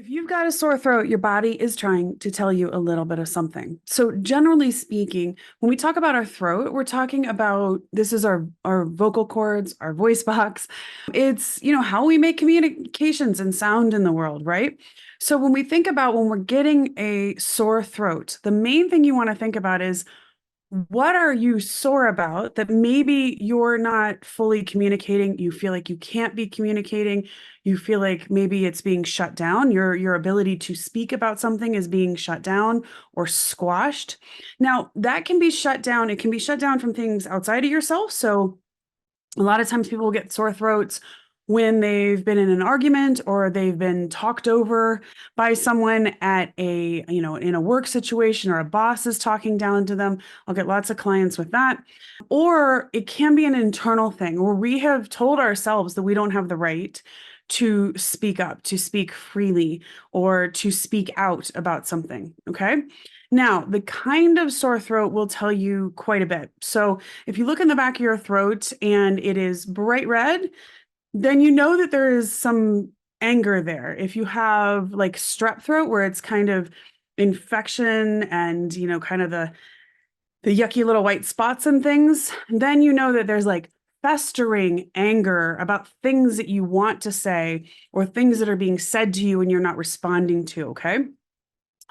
If you've got a sore throat, your body is trying to tell you a little bit of something. So, generally speaking, when we talk about our throat, we're talking about this is our vocal cords, our voice box. It's, how we make communications and sound in the world, right? So, when we think about when we're getting a sore throat, the main thing you want to think about is what are you sore about that maybe you're not fully communicating? You feel like you can't be communicating. You feel like maybe it's being shut down. Your ability to speak about something is being shut down or squashed. Now, that can be shut down. It can be shut down from things outside of yourself. So a lot of times people get sore throats when they've been in an argument or they've been talked over by someone at in a work situation, or a boss is talking down to them. I'll get lots of clients with that. Or it can be an internal thing where we have told ourselves that we don't have the right to speak up, to speak freely, or to speak out about something. Okay. Now, the kind of sore throat will tell you quite a bit. So, if you look in the back of your throat and it is bright red, then you know that there is some anger there. If you have like strep throat, where it's kind of infection and, kind of the yucky little white spots and things, then you know that there's like festering anger about things that you want to say or things that are being said to you and you're not responding to. Okay.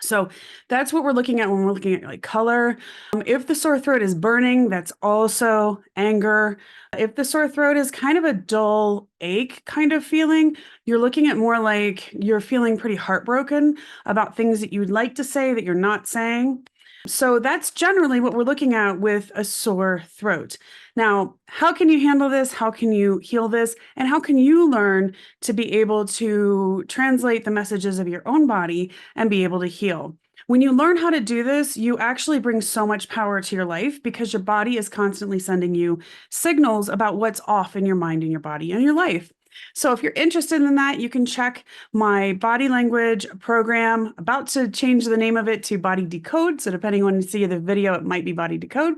So that's what we're looking at when we're looking at like color. If the sore throat is burning, that's also anger. If the sore throat is kind of a dull ache kind of feeling, you're looking at more like you're feeling pretty heartbroken about things that you'd like to say that you're not saying. So that's generally what we're looking at with a sore throat. Now, how can you handle this? How can you heal this? And how can you learn to be able to translate the messages of your own body and be able to heal? When you learn how to do this, you actually bring so much power to your life because your body is constantly sending you signals about what's off in your mind and your body and your life. So if you're interested in that, you can check my body language program. About to change the name of it to Body Decode. So depending on when you see the video, it might be Body Decode.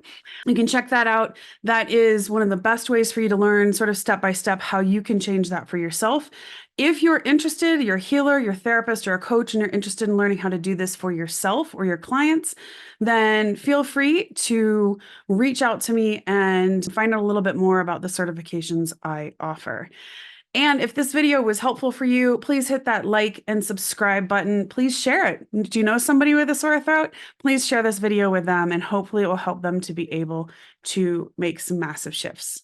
You can check that out. That is one of the best ways for you to learn sort of step by step how you can change that for yourself. If you're interested, you're a healer, you're a therapist, or a coach, and you're interested in learning how to do this for yourself or your clients, then feel free to reach out to me and find out a little bit more about the certifications I offer. And if this video was helpful for you, please hit that like and subscribe button. Please share it. Do you know somebody with a sore throat? Please share this video with them, and hopefully it will help them to be able to make some massive shifts.